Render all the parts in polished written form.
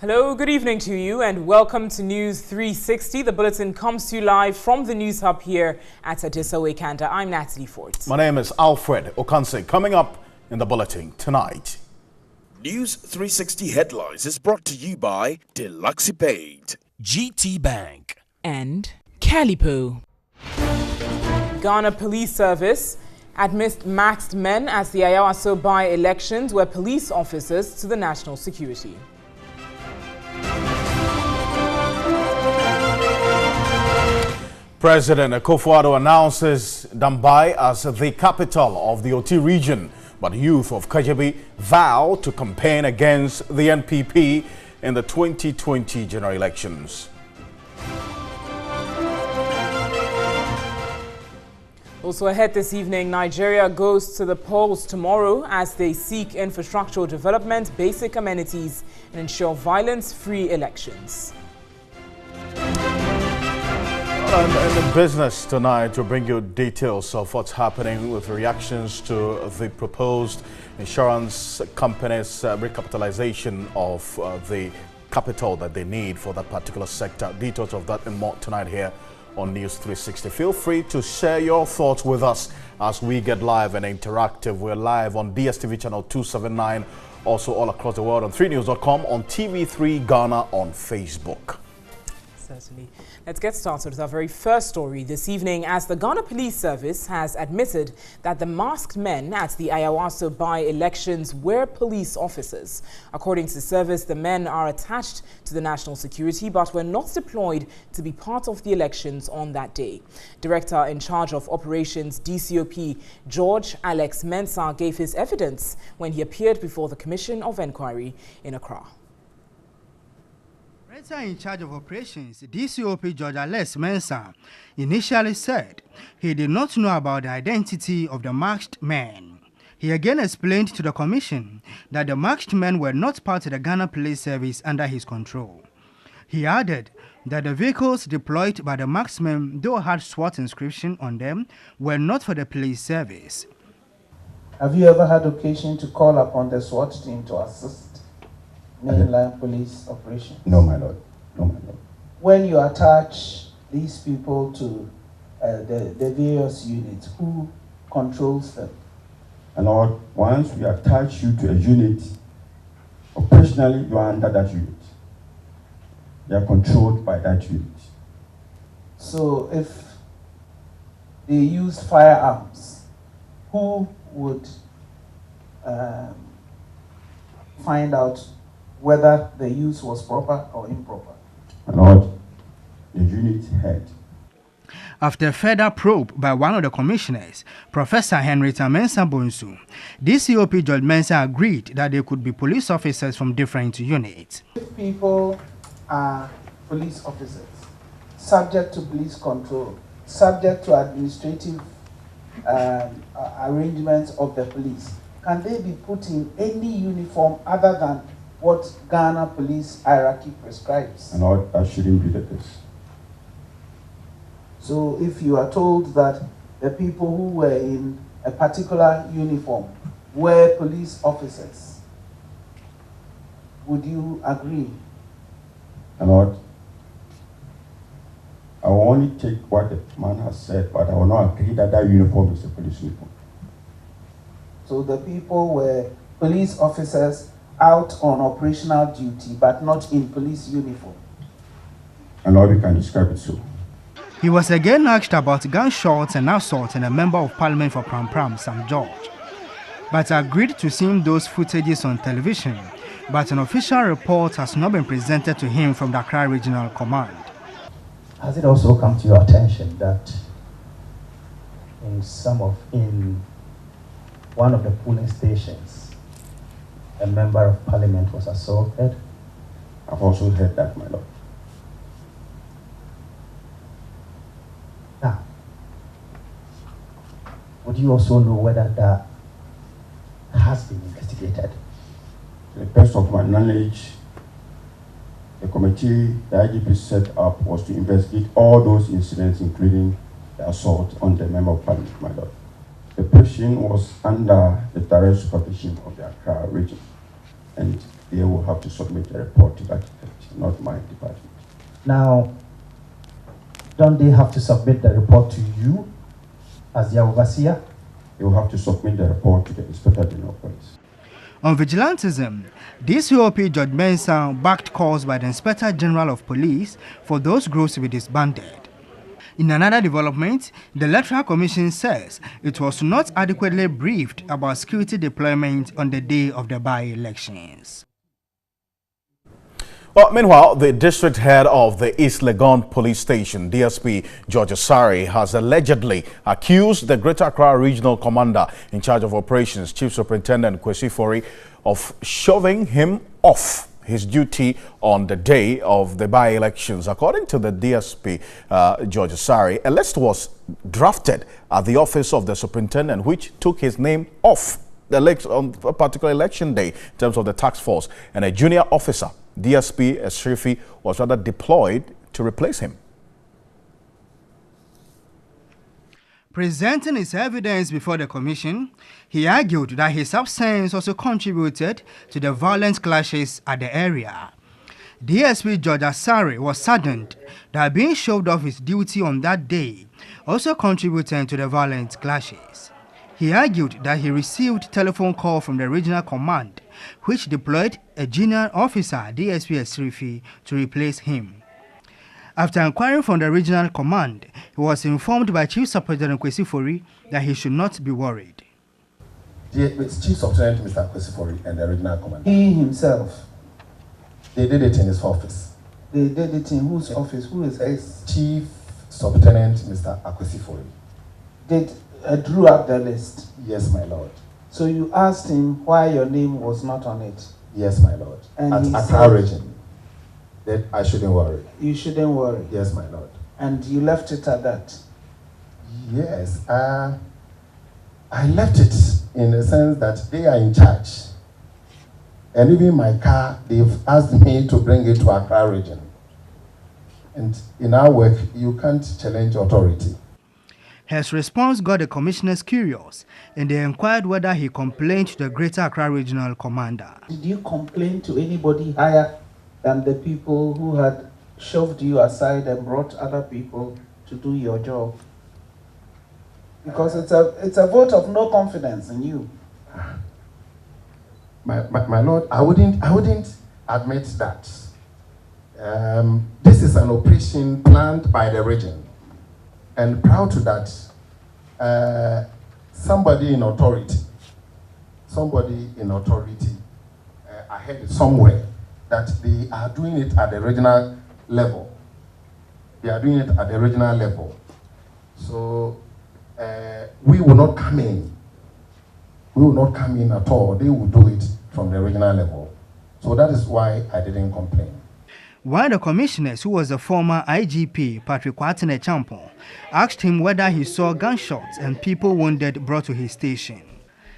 Hello, good evening to you and welcome to News 360. The bulletin comes to you live from the News Hub here at Adisawe Kanda. I'm Natalie Ford. My name is Alfred Okanse. Coming up in the bulletin tonight. News 360 headlines is brought to you by Deluxe Paid, GT Bank, and Calipo. Ghana Police Service admits masked men as the Ayawaso by-elections were police officers to the national security. President Akufo-Addo announces Dambai as the capital of the Oti region, but youth of Kajabi vow to campaign against the NPP in the 2020 general elections. Also ahead this evening, Nigeria goes to the polls tomorrow as they seek infrastructural development, basic amenities, and ensure violence-free elections. And in business tonight, we'll bring you details of what's happening with reactions to the proposed insurance companies' recapitalization of the capital that they need for that particular sector. Details of that and more tonight here on News 360. Feel free to share your thoughts with us as we get live and interactive. We're live on DSTV channel 279, also all across the world on 3news.com, on TV3 Ghana on Facebook. Certainly. Let's get started with our very first story this evening as the Ghana Police Service has admitted that the masked men at the Ayawaso by-elections were police officers. According to the service, the men are attached to the national security but were not deployed to be part of the elections on that day. Director in charge of operations DCOP George Alex Mensah gave his evidence when he appeared before the Commission of Inquiry in Accra. Director in charge of operations, DCOP George Alex Mensah, initially said he did not know about the identity of the masked men. He again explained to the commission that the masked men were not part of the Ghana Police Service under his control. He added that the vehicles deployed by the masked men, though had SWAT inscription on them, were not for the police service. Have you ever had occasion to call upon the SWAT team to assist mainline police operations? No, my lord. No, my lord. When you attach these people to the various units, who controls them? My lord, once we attach you to a unit, operationally you are under that unit. They are controlled by that unit. So if they use firearms, who would find out whether the use was proper or improper? My lord, the unit head. After further probe by one of the commissioners, Professor Henrietta Mensah Bonsu, DCOP George Mensah agreed that they could be police officers from different units. If people are police officers, subject to police control, subject to administrative arrangements of the police, can they be put in any uniform other than what Ghana police hierarchy prescribes? My lord, that shouldn't be the case. So if you are told that the people who were in a particular uniform were police officers, would you agree? My lord, I will only take what the man has said, but I will not agree that that uniform is a police uniform. So the people were police officers out on operational duty, but not in police uniform. My lord, we can describe it so. He was again asked about gunshots and assault in a member of parliament for Pram Pram, St. George, but agreed to seeing those footages on television, but an official report has not been presented to him from the Accra Regional Command. Has it also come to your attention that in one of the polling stations, a member of parliament was assaulted? I've also heard that, my lord. Now, would you also know whether that has been investigated? To the best of my knowledge, the committee the IGP set up was to investigate all those incidents, including the assault on the member of parliament, my lord. The person was under the direct supervision of the Accra region, and they will have to submit a report to that effect, not my department. Now, don't they have to submit the report to you as their overseer? They will have to submit the report to the Inspector General of Police. On vigilantism, DCOP Judge Mensah backed calls by the Inspector General of Police for those groups to be disbanded. In another development, the Electoral Commission says it was not adequately briefed about security deployment on the day of the by-elections. Well, meanwhile, the district head of the East Legon Police Station, DSP George Asari, has allegedly accused the Greater Accra Regional Commander in charge of operations, Chief Superintendent Kwesi Fori, of shoving him off his duty on the day of the by-elections. According to the DSP, George Asari, a list was drafted at the office of the superintendent, which took his name off the list on a particular election day in terms of the task force, and a junior officer, DSP Esrifi, was rather deployed to replace him. Presenting his evidence before the commission, he argued that his absence also contributed to the violent clashes at the area. DSP George Asari was saddened that being shoved off his duty on that day also contributed to the violent clashes. He argued that he received telephone call from the regional command, which deployed a junior officer, DSP Esrifi, to replace him. After inquiring from the regional command, he was informed by Chief Superintendent Kwesi Fori that he should not be worried. It's Chief Superintendent Mr. Kwesi Fori and the regional commander. He himself. They did it in his office. They did it in whose office? Who is his? Chief Superintendent Mr. Kwesi Fori. Drew up the list. Yes, my lord. So you asked him why your name was not on it? Yes, my lord. And at Accra region, that I shouldn't worry. You shouldn't worry. Yes, my lord. And you left it at that? Yes. I left it in the sense that they are in charge. And even my car, they've asked me to bring it to Accra region. And in our work, you can't challenge authority. His response got the commissioners curious, and they inquired whether he complained to the Greater Accra Regional Commander. Did you complain to anybody higher than the people who had shoved you aside and brought other people to do your job? Because it's a vote of no confidence in you. My lord, I wouldn't admit that. This is an operation planned by the region. And proud to that, somebody in authority, I heard it somewhere that they are doing it at the regional level. So we will not come in. We will not come in at all. They will do it from the regional level. So that is why I didn't complain. One of the commissioners, who was the former IGP, Patrick Kwatene Champon, asked him whether he saw gunshots and people wounded brought to his station.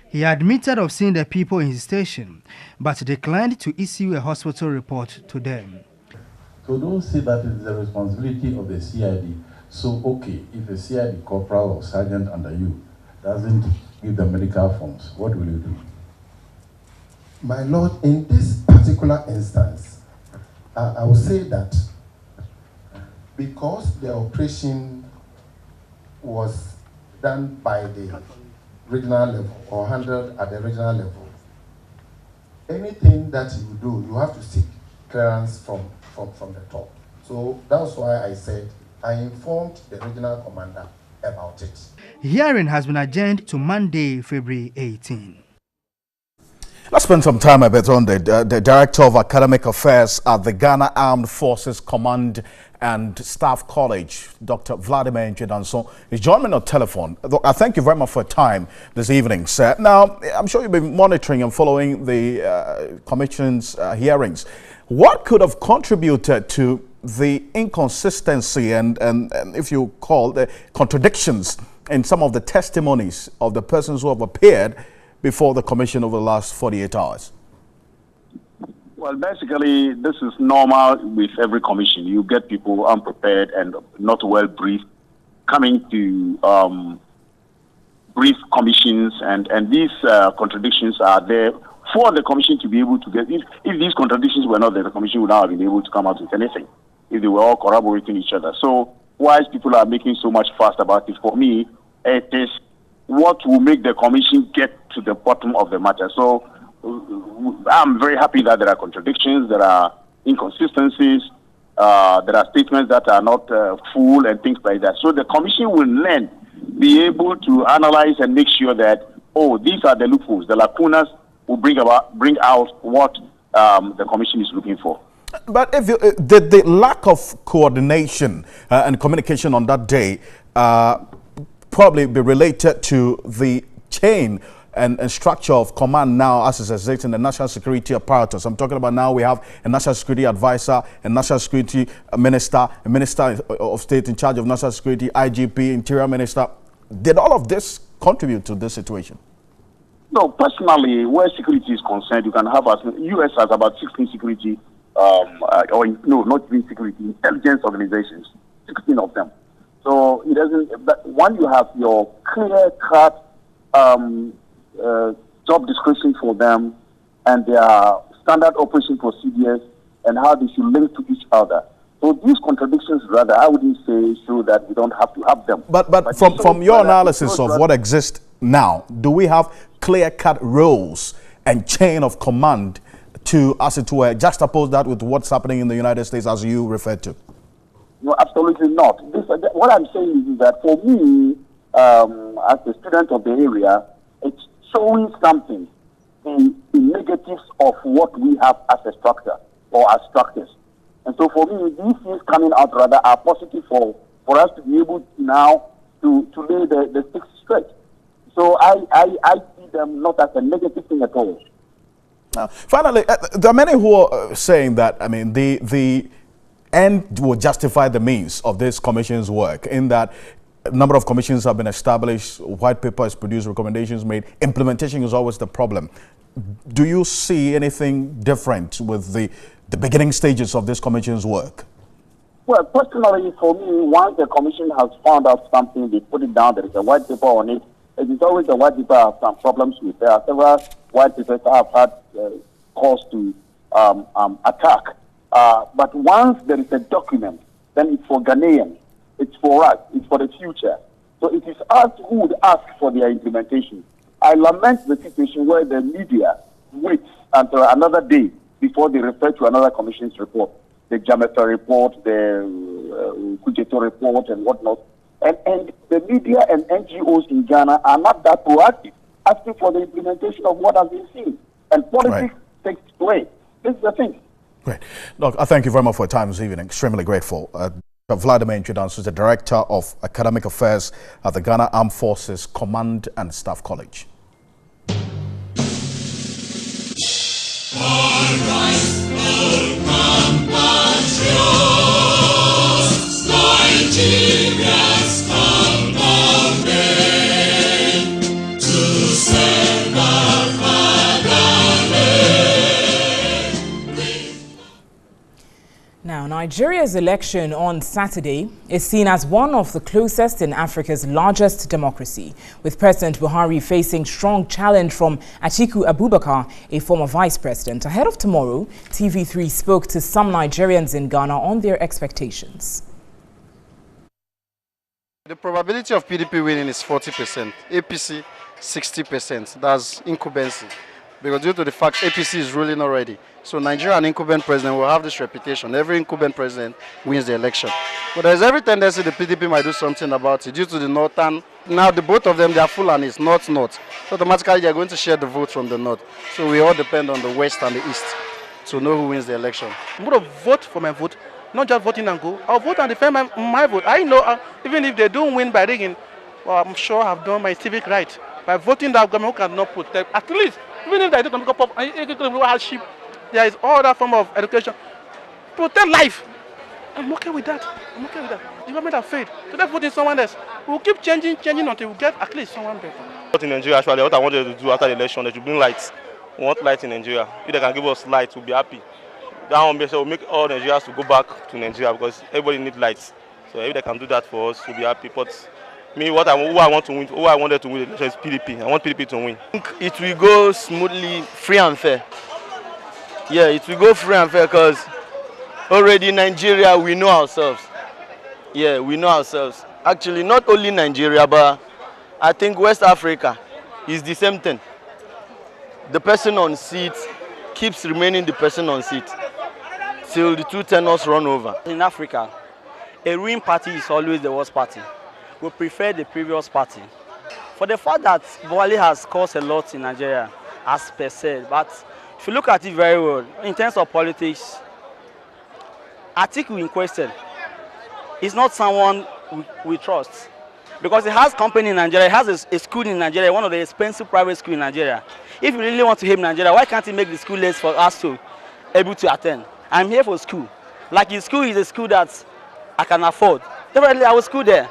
He admitted of seeing the people in his station, but declined to issue a hospital report to them. So don't say that it's the responsibility of the CID. So, okay, if a CID corporal or sergeant under you doesn't give the medical forms, what will you do? My lord, in this particular instance, I will say that because the operation was done by the regional level or handled at the regional level, anything that you do, you have to seek clearance from the top. So that's why I said I informed the regional commander about it. Hearing has been adjourned to Monday, February 18. Let's spend some time a bit on the Director of Academic Affairs at the Ghana Armed Forces Command and Staff College, Dr. Vladimir Nchedanso, is joining me on telephone. I thank you very much for your time this evening, sir. Now, I'm sure you've been monitoring and following the Commission's hearings. What could have contributed to the inconsistency and if you call the contradictions in some of the testimonies of the persons who have appeared before the commission over the last 48 hours? Well, basically, this is normal with every commission. You get people unprepared and not well briefed coming to brief commissions, and these contradictions are there for the commission to be able to get, if these contradictions were not there, the commission would not have been able to come out with anything, if they were all corroborating each other. So, whilst people are making so much fuss about it, for me, it is what will make the commission get to the bottom of the matter. So, I'm very happy that there are contradictions, there are inconsistencies, there are statements that are not full and things like that. So, the commission will then be able to analyze and make sure that, oh, these are the loopholes, the lacunas will bring out what the commission is looking for. But if did the lack of coordination and communication on that day probably be related to the chain and structure of command now as it exists in the national security apparatus? I'm talking about now we have a national security advisor, a national security minister, a minister of state in charge of national security, IGP, interior minister. Did all of this contribute to this situation? No, personally, where security is concerned, you can have U.S. has about 16 security, not even security, intelligence organizations, 16 of them. So it doesn't. But when you have your clear-cut job description for them and their standard operation procedures and how they should link to each other. So these contradictions, rather, I wouldn't say so that we don't have to have them. But from your analysis of what exists now, do we have clear-cut roles and chain of command to, as it were, juxtapose that with what's happening in the United States, as you referred to? No, absolutely not. What I'm saying is that for me, as a student of the area, it's showing something, the negatives of what we have as a structure or as structures. And so for me, these things coming out rather are positive for us to be able now to lay the sticks straight. So I see them not as a negative thing at all. Finally, there are many who are saying that, I mean, the end will justify the means of this commission's work, in that a number of commissions have been established, white paper is produced, recommendations made. Implementation is always the problem. Do you see anything different with the beginning stages of this commission's work? Well, personally, for me, once the commission has found out something, they put it down, there is a white paper on it. It is always the white paper I have some problems with. There are several white papers I have had cause to attack. But once there is a document, then it's for Ghanaians, it's for us, it's for the future. So it is us who would ask for their implementation. I lament the situation where the media waits until another day before they refer to another commission's report. The Jamaica report, the Kujeto report, and whatnot. And the media and NGOs in Ghana are not that proactive, asking for the implementation of what has been seen. And politics takes away. This is the thing. Great. Look, I thank you very much for your time this evening. Extremely grateful. Vladimir Intridansu is the Director of Academic Affairs at the Ghana Armed Forces Command and Staff College. Now, Nigeria's election on Saturday is seen as one of the closest in Africa's largest democracy, with President Buhari facing strong challenge from Atiku Abubakar, a former vice president. Ahead of tomorrow, TV3 spoke to some Nigerians in Ghana on their expectations. The probability of PDP winning is 40%, APC 60%. That's incumbency. Because due to the fact APC is ruling already. So Nigeria, an incumbent president, will have this reputation. Every incumbent president wins the election. But there's every tendency the PDP might do something about it due to the northern. Now the both of them, they are Fulanis, north. So automatically they are going to share the vote from the north. So we all depend on the west and the east to know who wins the election. I'm going to vote for my vote, not just voting and go. I'll vote and defend my vote. I know even if they don't win by rigging, well, I'm sure I've done my civic right. By voting that government who cannot protect, at least, even if they do hardship, there is all that form of education. Protect life. I'm okay with that. The government have failed. So let's vote in someone else. We'll keep changing until we get at least someone better. But in Nigeria, actually, what I wanted to do after the election, they should bring lights. We want light in Nigeria. If they can give us light, we'll be happy. That one will make all Nigerians to go back to Nigeria because everybody needs lights. So if they can do that for us, we'll be happy. But Me, who I want to win, who I wanted to win the election is PDP. I want PDP to win. I think it will go smoothly, free and fair. Yeah, it will go free and fair because already Nigeria, we know ourselves. Yeah, we know ourselves. Actually, not only Nigeria, but I think West Africa is the same thing. The person on seat keeps remaining the person on seat till the two tenors run over. In Africa, a ruling party is always the worst party. We prefer the previous party. For the fact that Buhari has caused a lot in Nigeria, as per se, but if you look at it very well, in terms of politics, Atiku in question is not someone we trust. Because he has company in Nigeria, he has a school in Nigeria, one of the expensive private schools in Nigeria. If you really want to help Nigeria, why can't he make the school less for us to able to attend? I'm here for school. Like his school is a school that I can afford. Definitely I will school there.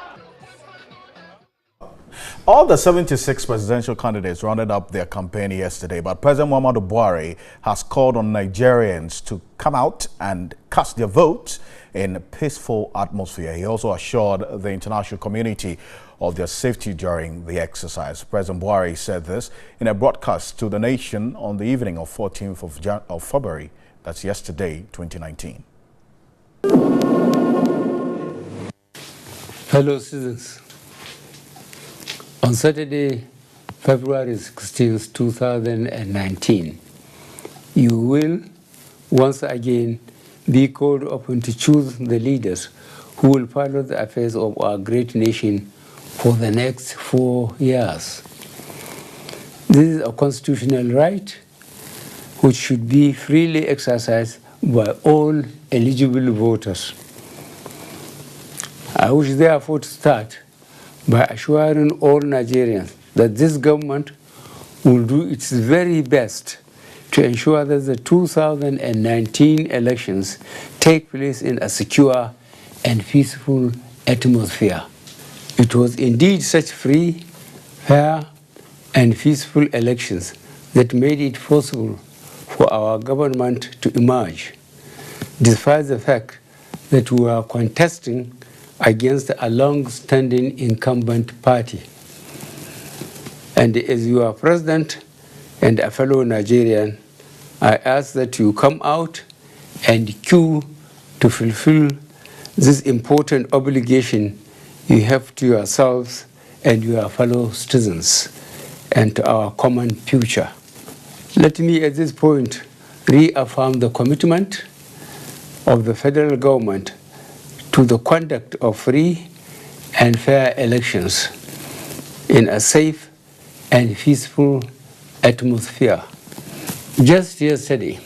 All the 76 presidential candidates rounded up their campaign yesterday, but President Muhammadu Buhari has called on Nigerians to come out and cast their votes in a peaceful atmosphere. He also assured the international community of their safety during the exercise. President Buhari said this in a broadcast to the nation on the evening of 14th of February, that's yesterday, 2019. Fellow citizens, on Saturday, February 16, 2019, you will once again be called upon to choose the leaders who will pilot the affairs of our great nation for the next 4 years. This is a constitutional right which should be freely exercised by all eligible voters. I wish therefore to start by assuring all Nigerians that this government will do its very best to ensure that the 2019 elections take place in a secure and peaceful atmosphere. It was indeed such free, fair, and peaceful elections that made it possible for our government to emerge, despite the fact that we are contesting against a long-standing incumbent party. And as your president and a fellow Nigerian, I ask that you come out and queue to fulfill this important obligation you have to yourselves and your fellow citizens and to our common future. Let me at this point reaffirm the commitment of the federal government to the conduct of free and fair elections in a safe and peaceful atmosphere. Just yesterday,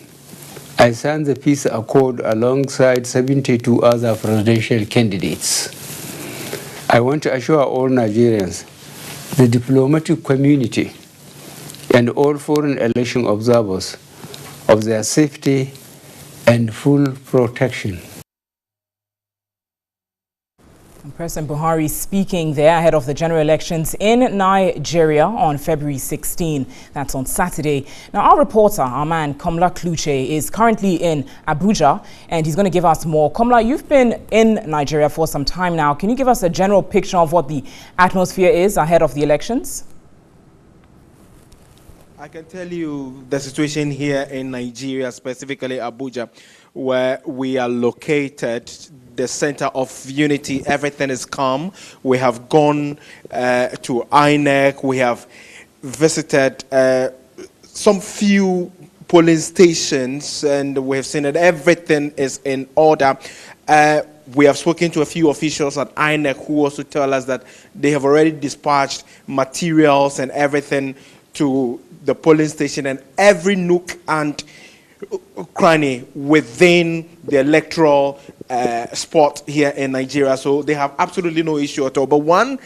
I signed the peace accord alongside 72 other presidential candidates. I want to assure all Nigerians, the diplomatic community, and all foreign election observers of their safety and full protection. President Buhari speaking there ahead of the general elections in Nigeria on February 16. That's on Saturday. Now, our reporter, our man Komla Kluche, is currently in Abuja, and he's going to give us more. Komla, you've been in Nigeria for some time now. Can you give us a general picture of what the atmosphere is ahead of the elections? I can tell you the situation here in Nigeria, specifically Abuja, where we are located, the center of unity. Everything is calm. We have gone to INEC. We have visited some few polling stations, and we have seen that everything is in order. We have spoken to a few officials at INEC who also tell us that they have already dispatched materials and everything to the polling station and every nook and cranny within the electoral spot here in Nigeria. So they have absolutely no issue at all. But one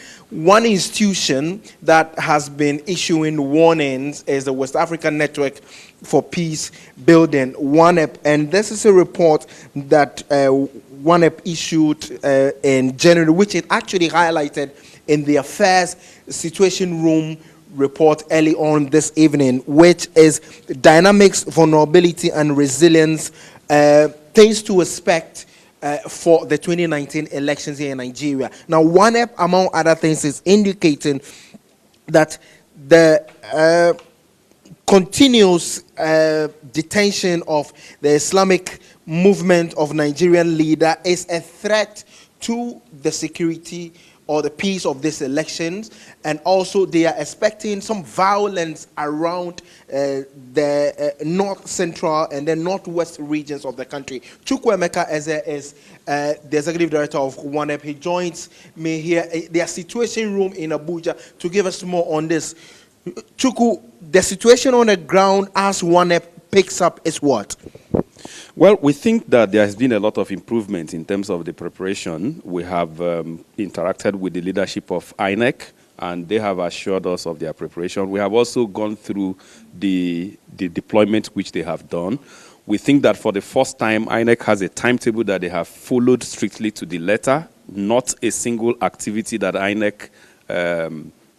institution that has been issuing warnings is the West African Network for Peace Building, WANEP. And this is a report that WANEP issued in January, which it actually highlighted in the Affairs Situation Room report early on this evening, which is dynamics, vulnerability, and resilience, things to expect for the 2019 elections here in Nigeria. Now, ONEP, among other things, is indicating that the continuous detention of the Islamic movement of Nigerian leader is a threat to the security or the peace of these elections, and also they are expecting some violence around the north central and the northwest regions of the country. Chukwuemeka Eze is the executive director of ONEP. He joins me here at their situation room in Abuja to give us more on this. Chukwu, the situation on the ground as ONEP picks up is what? Well, we think that there has been a lot of improvement in terms of the preparation. We have interacted with the leadership of INEC, and they have assured us of their preparation. We have also gone through the deployment which they have done. We think that for the first time, INEC has a timetable that they have followed strictly to the letter, not a single activity that INEC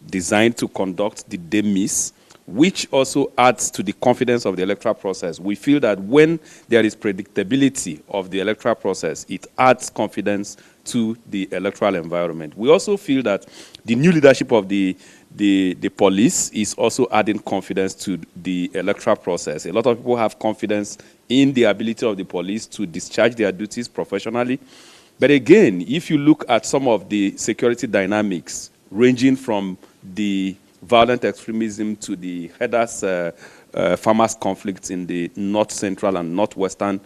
designed to conduct did they miss, which also adds to the confidence of the electoral process. We feel that when there is predictability of the electoral process, it adds confidence to the electoral environment. We also feel that the new leadership of the police is also adding confidence to the electoral process. A lot of people have confidence in the ability of the police to discharge their duties professionally. But again, if you look at some of the security dynamics, ranging from the violent extremism to the headers farmers conflicts in the north central and northwestern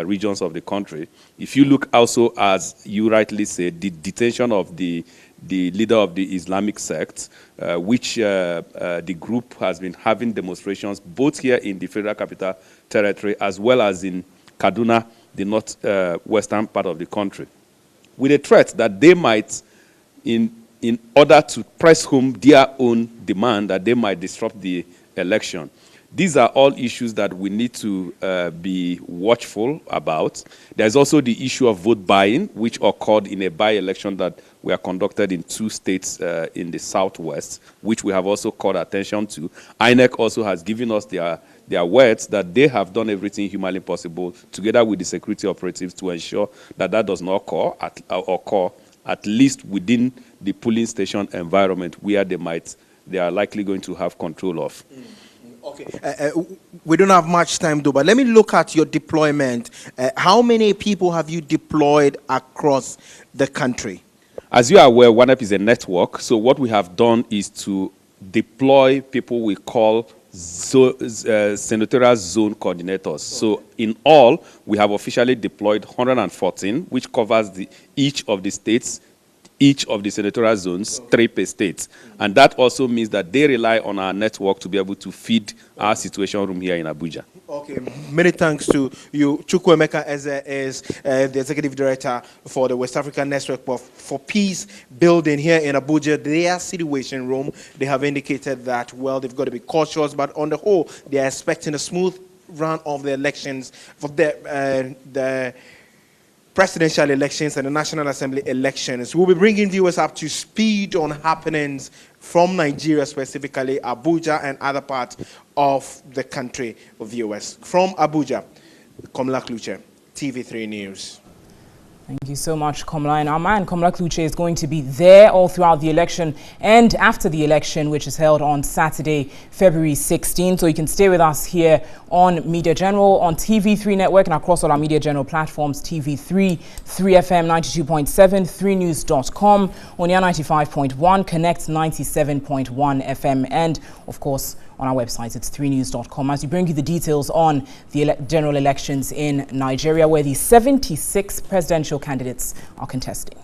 regions of the country. If you look also, as you rightly said, the detention of the leader of the Islamic sect, which the group has been having demonstrations both here in the Federal Capital Territory as well as in Kaduna, the northwestern part of the country, with a threat that they might, in order to press home their own demand, that they might disrupt the election. These are all issues that we need to be watchful about. There's also the issue of vote buying, which occurred in a by-election that were conducted in 2 states in the southwest, which we have also called attention to. INEC also has given us their words that they have done everything humanly possible, together with the security operatives, to ensure that that does not occur at least within the polling station environment where they are likely going to have control of. Okay, we don't have much time though, but let me look at your deployment. How many people have you deployed across the country? As you are aware, ONEP is a network, so what we have done is to deploy people we call senatorial zone coordinators. So in all, we have officially deployed 114, which covers each of the states, each of the senatorial zones, 3 per state. And that also means that they rely on our network to be able to feed our situation room here in Abuja. Okay, many thanks to you. Chukwuemeka Eze is the Executive Director for the West African Network for Peace Building here in Abuja. Their situation room, they have indicated that, well, they've got to be cautious, but on the whole, they are expecting a smooth run of the elections for the presidential elections and the National Assembly elections. We'll be bringing viewers up to speed on happenings from Nigeria, specifically Abuja and other parts of the country, viewers. From Abuja, Komla Kluche, TV3 News. Thank you so much, Komla. And our man, Komla Kluche, is going to be there all throughout the election and after the election, which is held on Saturday, February 16. So you can stay with us here on Media General, on TV3 Network, and across all our Media General platforms, TV3, 3FM 92.7, 3news.com, Onia 95.1, Connect 97.1 FM, and, of course, on our website, it's 3news.com, as we bring you the details on the general elections in Nigeria, where the 76 presidential candidates are contesting.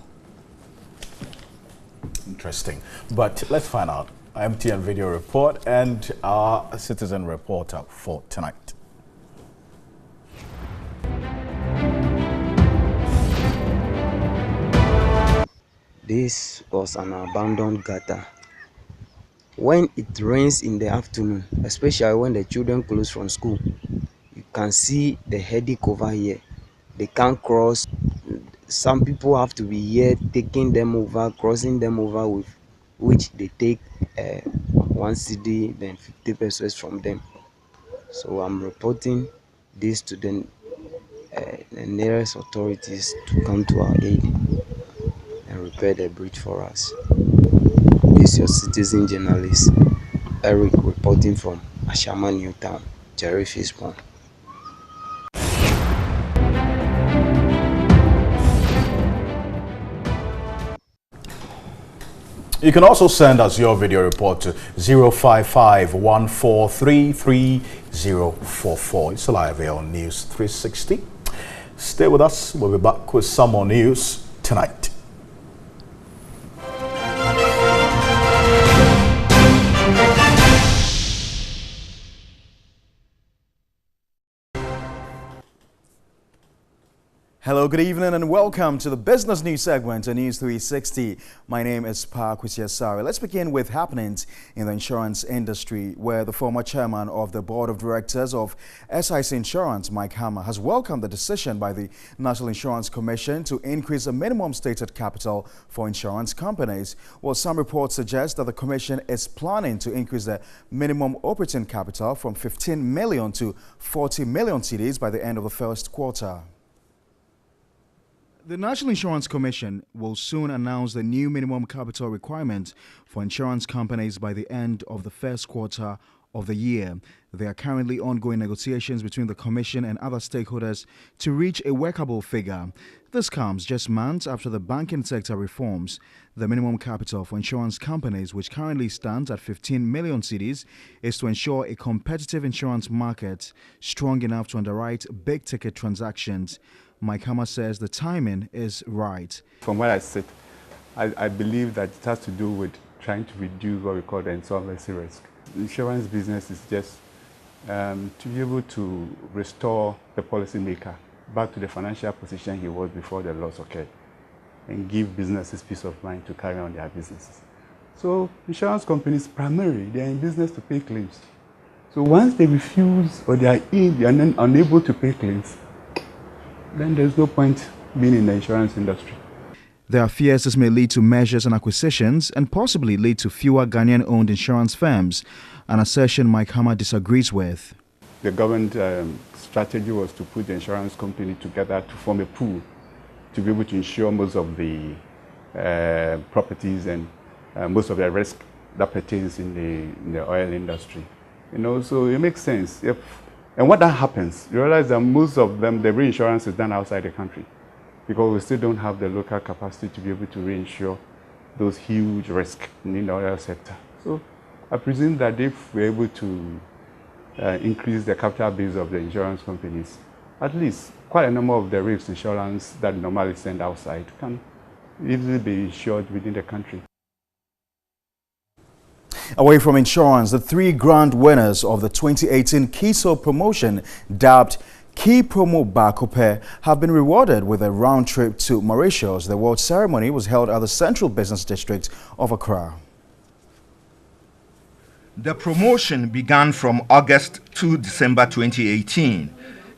Interesting. But let's find out our MTN video report and our citizen reporter for tonight. This was an abandoned gutter. When it rains in the afternoon, especially when the children close from school, you can see the headache over here. They can't cross. Some people have to be here taking them over, crossing them over, with which they take 1 cedi, then 50 pesos from them. So I'm reporting this to the the nearest authorities to come to our aid and repair the bridge for us. This is your citizen journalist, Eric, reporting from Ashama Newtown, Jerry Fishbone. You can also send us your video report to 055-143-3044. It's live here on News 360. Stay with us. We'll be back with some more news tonight. Hello, good evening and welcome to the business news segment on News 360. My name is Park Wishiasari. Let's begin with happenings in the insurance industry, where the former chairman of the board of directors of SIC Insurance, Mike Hammer, has welcomed the decision by the National Insurance Commission to increase the minimum stated capital for insurance companies. Well, some reports suggest that the commission is planning to increase the minimum operating capital from 15 million to 40 million cedis by the end of the first quarter. The National Insurance Commission will soon announce the new minimum capital requirement for insurance companies by the end of the first quarter of the year. There are currently ongoing negotiations between the Commission and other stakeholders to reach a workable figure. This comes just months after the banking sector reforms. The minimum capital for insurance companies, which currently stands at 15 million cedis, is to ensure a competitive insurance market strong enough to underwrite big-ticket transactions. Mike Hammer says the timing is right. From where I sit, I believe that it has to do with trying to reduce what we call the insolvency risk. The insurance business is just to be able to restore the policymaker back to the financial position he was before the loss occurred and give businesses peace of mind to carry on their businesses. So insurance companies primarily, they are in business to pay claims. So once they refuse or they are unable to pay claims, then there's no point being in the insurance industry. There are fears this may lead to measures and acquisitions and possibly lead to fewer Ghanaian-owned insurance firms, an assertion Mike Hammer disagrees with. The government strategy was to put the insurance company together to form a pool to be able to insure most of the properties and most of the risk that pertains in the oil industry. You know, so it makes sense. And when that happens, you realize that most of them, the reinsurance is done outside the country because we still don't have the local capacity to be able to reinsure those huge risks in the oil sector. So I presume that if we're able to increase the capital base of the insurance companies, at least quite a number of the risk insurance that normally send outside can easily be insured within the country. Away from insurance, the 3 grand winners of the 2018 KISO promotion, dubbed Key Promo Bakope, have been rewarded with a round trip to Mauritius. The award ceremony was held at the Central Business District of Accra. The promotion began from August to December 2018.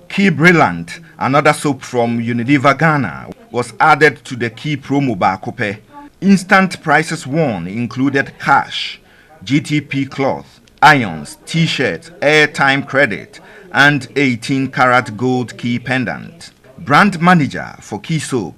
Key Brilliant, another soap from Unilever Ghana, was added to the Key Promo Bakope. Instant prizes won included cash, GTP cloth, irons, t-shirts, airtime credit, and 18-karat gold key pendant. Brand manager for Key Soap,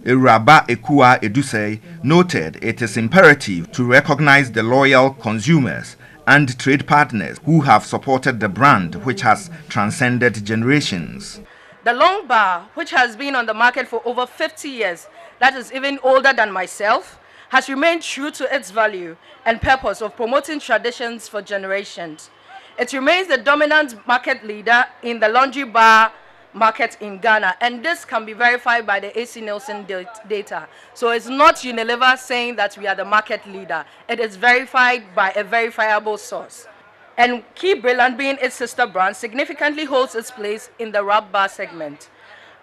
Iraba Ekua Edusei, noted it is imperative to recognize the loyal consumers and trade partners who have supported the brand, which has transcended generations. The long bar, which has been on the market for over 50 years, that is even older than myself, has remained true to its value and purpose of promoting traditions for generations. It remains the dominant market leader in the laundry bar market in Ghana, and this can be verified by the AC Nielsen data. So it's not Unilever saying that we are the market leader. It is verified by a verifiable source. And Key Brilliant, being its sister brand, significantly holds its place in the rap bar segment.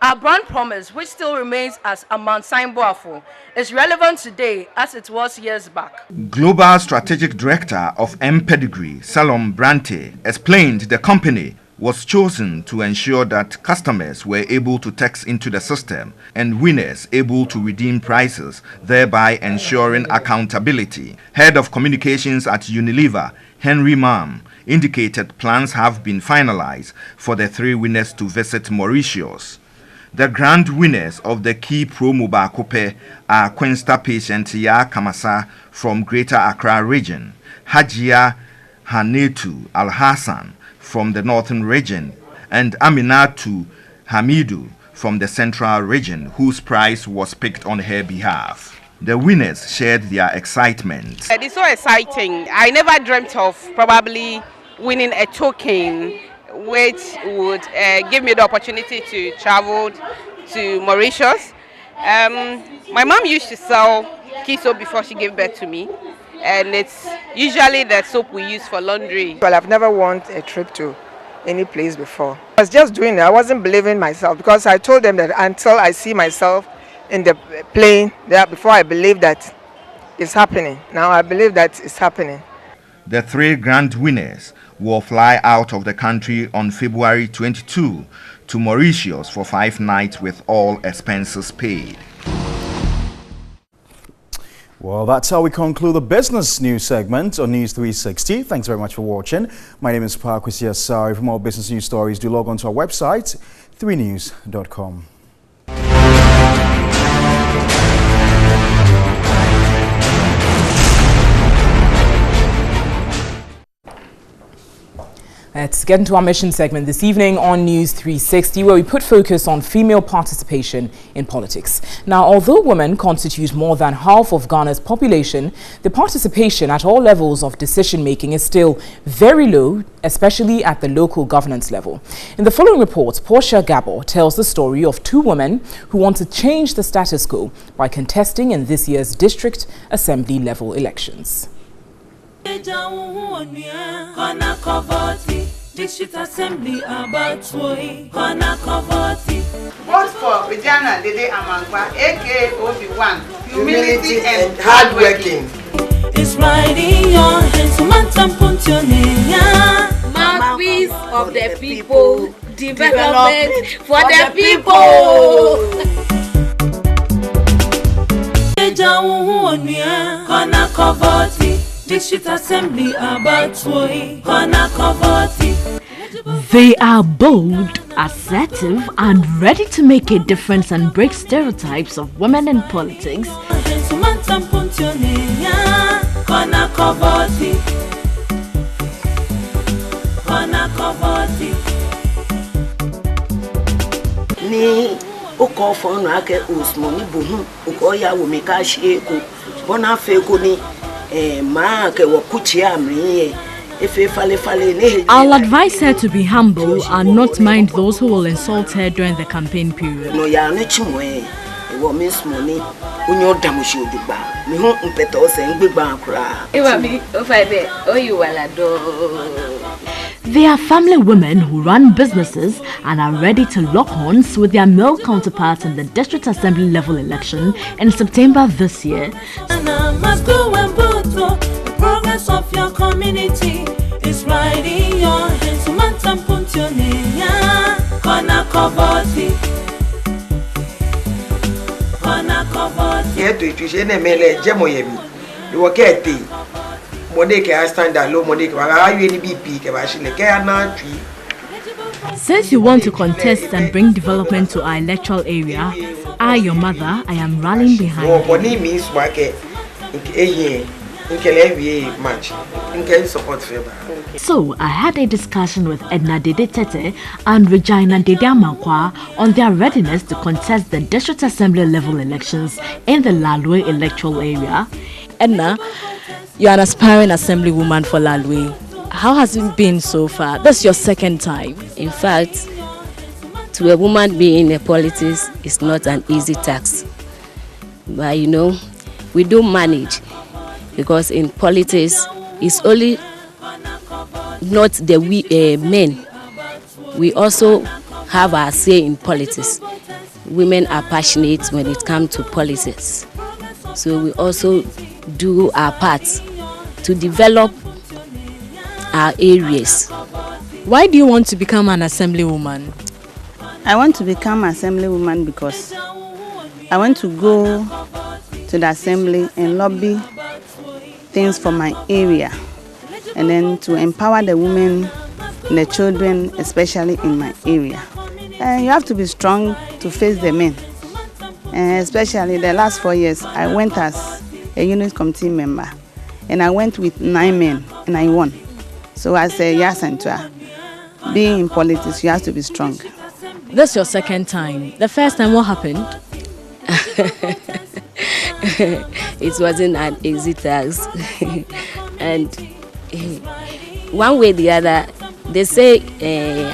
Our brand promise, which still remains as a Mount Boafo, is relevant today as it was years back. Global Strategic Director of M Pedigree, Salom Brante, explained the company was chosen to ensure that customers were able to tax into the system and winners able to redeem prizes, thereby ensuring accountability. Head of Communications at Unilever, Henry Mam, indicated plans have been finalized for the 3 winners to visit Mauritius. The grand winners of the key promo Bakope are Queensta patient Ya Kamasa from Greater Accra region, Hajia Hanetu Al Hassan from the northern region, and Aminatu Hamidu from the central region, whose prize was picked on her behalf. The winners shared their excitement. It's so exciting. I never dreamt of probably winning a token which would give me the opportunity to travel to Mauritius. My mom used to sell key soap before she gave birth to me, and it's usually the soap we use for laundry. Well, I've never won a trip to any place before. I was just doing it. I wasn't believing myself, because I told them that until I see myself in the plane there before I believe that it's happening. Now I believe that it's happening. The 3 grand winners will fly out of the country on February 22 to Mauritius for 5 nights with all expenses paid. Well, that's how we conclude the business news segment on News 360. Thanks very much for watching. My name is Pakwisi Asari. For more business news stories, do log on to our website, 3news.com. Let's get into our mission segment this evening on News 360, where we put focus on female participation in politics. Now, although women constitute more than half of Ghana's population, the participation at all levels of decision-making is still very low, especially at the local governance level. In the following report, Portia Gabor tells the story of 2 women who want to change the status quo by contesting in this year's district assembly level elections. District Assembly about Vote for Vijana Dede Amangwa, aka OB1, humility and hard working. It's right in your hands, mouthpiece of the people, development for the people. District Assembly about They are bold, assertive, and ready to make a difference and break stereotypes of women in politics. Ni oko fonu ake usmo ni buhu oko ya wo me ka sheko bona fe ko ni ma ke wo kuchi amri. I'll advise her to be humble and not mind those who will insult her during the campaign period. They are family women who run businesses and are ready to lock horns with their male counterparts in the district assembly level election in September this year. Progress of your community is right in your hands. Since you want to contest and bring development to our electoral area, I, your mother, I am rallying behind you. So I had a discussion with Edna Dede Tete and Regina Dede Amankwa on their readiness to contest the district assembly level elections in the Lalwe electoral area. Edna, you're an aspiring assemblywoman for Lalwe. How has it been so far? That's your second time. In fact, to a woman being in politics is not an easy task. But you know, we do manage. Because in politics, it's only not the men. We also have our say in politics. Women are passionate when it comes to politics. So we also do our part to develop our areas. Why do you want to become an assemblywoman? I want to become an assemblywoman because I want to go to the assembly and lobby things for my area, and then to empower the women and the children, especially in my area. And you have to be strong to face the men. And especially the last 4 years, I went as a unit committee member, and I went with 9 men, and I won. So I say, yes, and being in politics, you have to be strong. This is your second time. The first time, what happened? It wasn't an easy task. And one way or the other, they say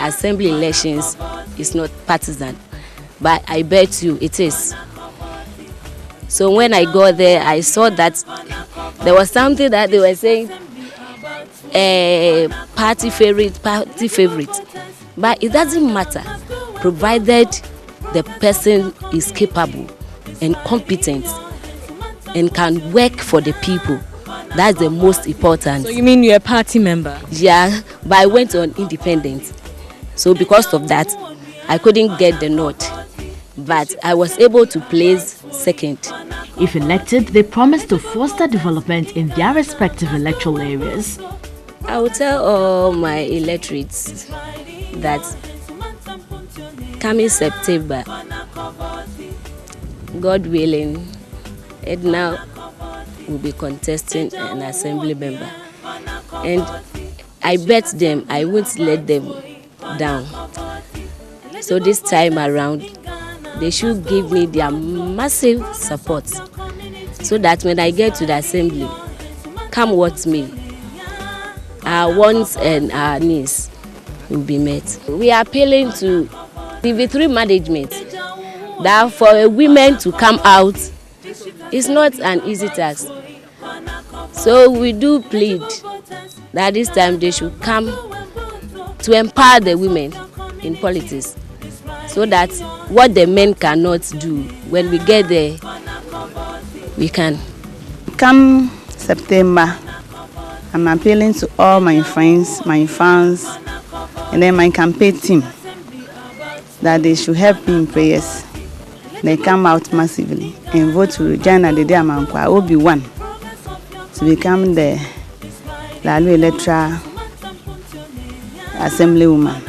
assembly elections is not partisan, but I bet you it is. So when I got there, I saw that there was something that they were saying, party favorite. But it doesn't matter, provided the person is capable and competent and can work for the people. That's the most important. So you mean you're a party member? Yeah, but I went on independent. So because of that, I couldn't get the nod. But I was able to place second. If elected, they promise to foster development in their respective electoral areas. I will tell all my electorates that coming September, God willing, Edna will be contesting an assembly member. And I bet them I won't let them down. So this time around, they should give me their massive support so that when I get to the assembly, come what may, our wants and our needs will be met. We are appealing to TV3 management that for a women to come out is not an easy task. So we do plead that this time they should come to empower the women in politics so that what the men cannot do, when we get there, we can. Come September, I'm appealing to all my friends, my fans, and then my campaign team that they should help me in prayers. They come out massively and vote to Regina Dede Amankwa Obi-Wan to become the Lalu Electoral Assemblywoman.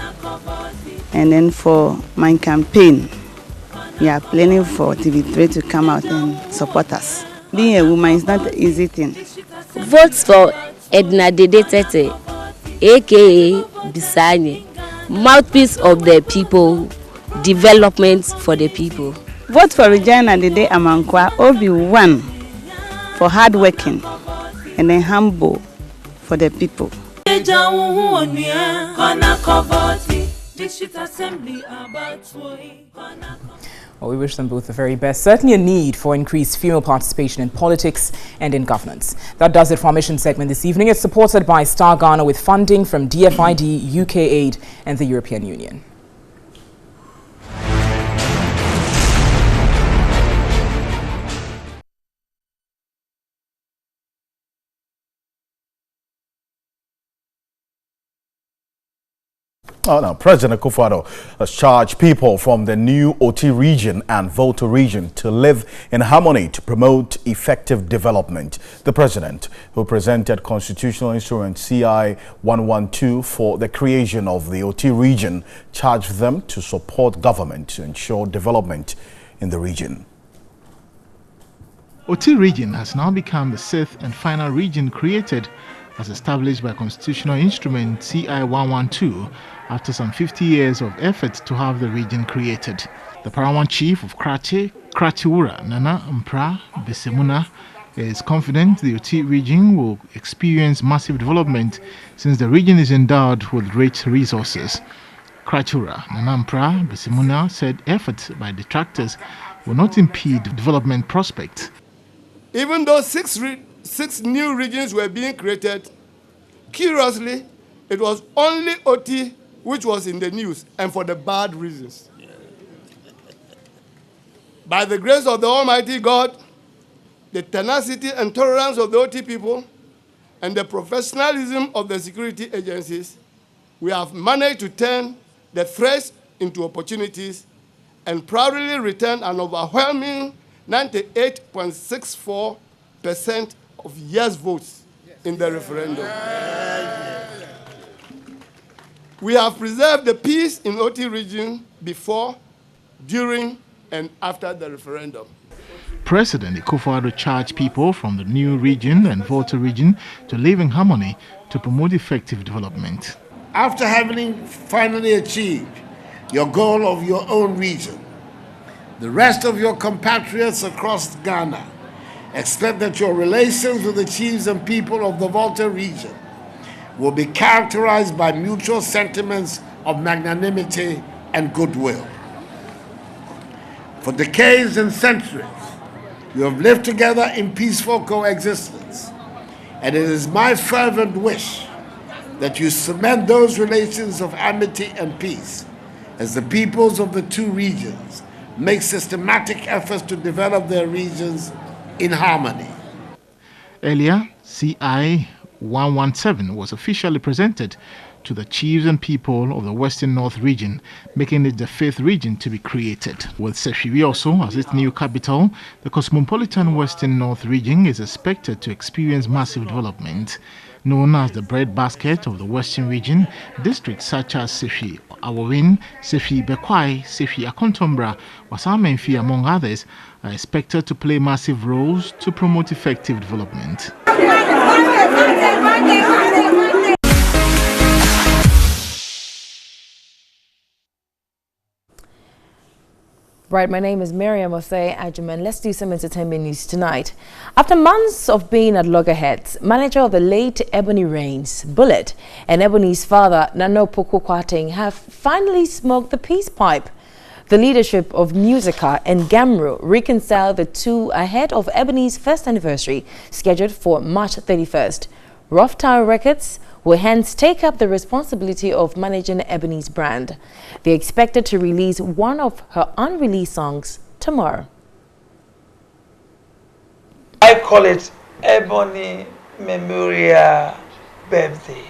And then for my campaign, we are planning for TV3 to come out and support us. Being a woman is not an easy thing. Vote for Edna Dede Tete, aka Bisanye, mouthpiece of the people, development for the people. Vote for Regina Dede Amankwa Obi-Wan for hard working and then humble for the people. Well, we wish them both the very best. Certainly a need for increased female participation in politics and in governance. That does it for our mission segment this evening. It's supported by Star Ghana with funding from DFID, UK Aid and the European Union. Now, President Akufo-Addo has charged people from the new OT region and Volta region to live in harmony to promote effective development. The president, who presented constitutional instrument CI 112 for the creation of the OT region, charged them to support government to ensure development in the region. OT region has now become the sixth and final region created as established by constitutional instrument CI 112 after some 50 years of effort to have the region created. The paramount chief of Krachiwura, Nana Mpra Besemuna, is confident the OT region will experience massive development since the region is endowed with rich resources. Krachiwura, Nana Mpra Besemuna said efforts by detractors will not impede development prospects. Even though six new regions were being created, curiously, it was only OT which was in the news, and for the bad reasons. By the grace of the Almighty God, the tenacity and tolerance of the OT people, and the professionalism of the security agencies, we have managed to turn the threats into opportunities and proudly return an overwhelming 98.64% of yes votes in the referendum. We have preserved the peace in OT region before, during and after the referendum. President Akufo-Addo charged people from the new region and Volta region to live in harmony to promote effective development. After having finally achieved your goal of your own region, the rest of your compatriots across Ghana expect that your relations with the chiefs and people of the Volta region will be characterized by mutual sentiments of magnanimity and goodwill. For decades and centuries, you have lived together in peaceful coexistence, and it is my fervent wish that you cement those relations of amity and peace as the peoples of the two regions make systematic efforts to develop their regions in harmony. Earlier, CI 117 was officially presented to the chiefs and people of the Western North region, making it the 5th region to be created. With Sefwi also as its new capital, the cosmopolitan Western North region is expected to experience massive development. Known as the breadbasket of the Western region, districts such as Sefwi Awowin, Sefwi Bekwai, Sefwi Akontombra, Wasamenfi, among others, are expected to play massive roles to promote effective development. Right, my name is Miriam Osei Ajuman. Let's do some entertainment news tonight. After months of being at loggerheads, manager of the late Ebony Rains, Bullet, and Ebony's father, Nano Poko Kwating, have finally smoked the peace pipe. The leadership of Musica and Gamro reconciled the two ahead of Ebony's first anniversary, scheduled for March 31st. Rough Town Records will hence take up the responsibility of managing Ebony's brand. They're expected to release one of her unreleased songs tomorrow. I call it Ebony Memorial Birthday.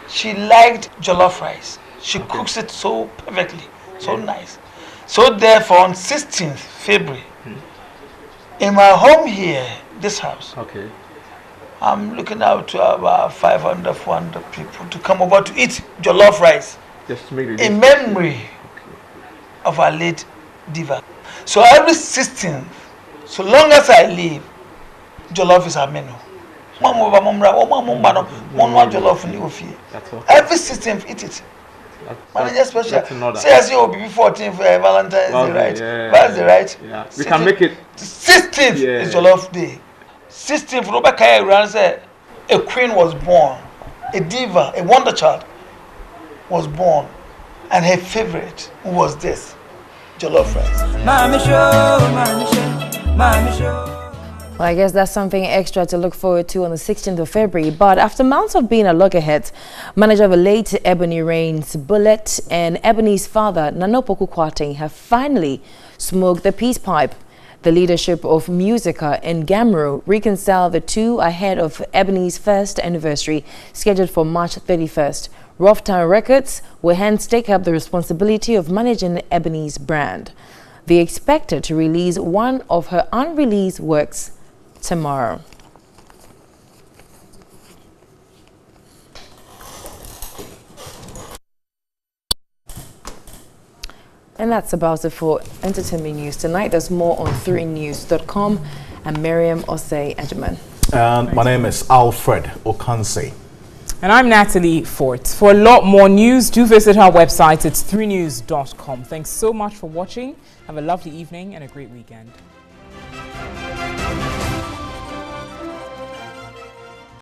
She liked jollof rice. She cooks it so perfectly, so nice. So therefore, on 16th February, in my home here, this house, I'm looking out to about 500, 400 people to come over to eat jollof rice in memory of our late diva. So every 16th, so long as I live, jollof is our menu. Every 16th, eat it. Manager special. Say as you will be 14th Valentine's Day, right? Yeah, That's the right. Yeah. We can make it. 16th is jollof day. 16th, Robert Kaya said a queen was born, a diva, a wonder child was born, and her favorite was this jollof rice. Well, I guess that's something extra to look forward to on the 16th of February. But after months of being at loggerheads, manager of the late Ebony Rains, Bullet, and Ebony's father, Nano Poko Kwating, have finally smoked the peace pipe. The leadership of Musica and Gamro reconciled the two ahead of Ebony's first anniversary, scheduled for March 31st. Rough Town Records will hence take up the responsibility of managing Ebony's brand. They expected to release one of her unreleased works tomorrow. And that's about it for entertainment news tonight. There's more on 3news.com. I'm Miriam Osei Ajuman. And my name is Alfred Okanse. And I'm Natalie Fort. For a lot more news, do visit our website. It's 3news.com. Thanks so much for watching. Have a lovely evening and a great weekend.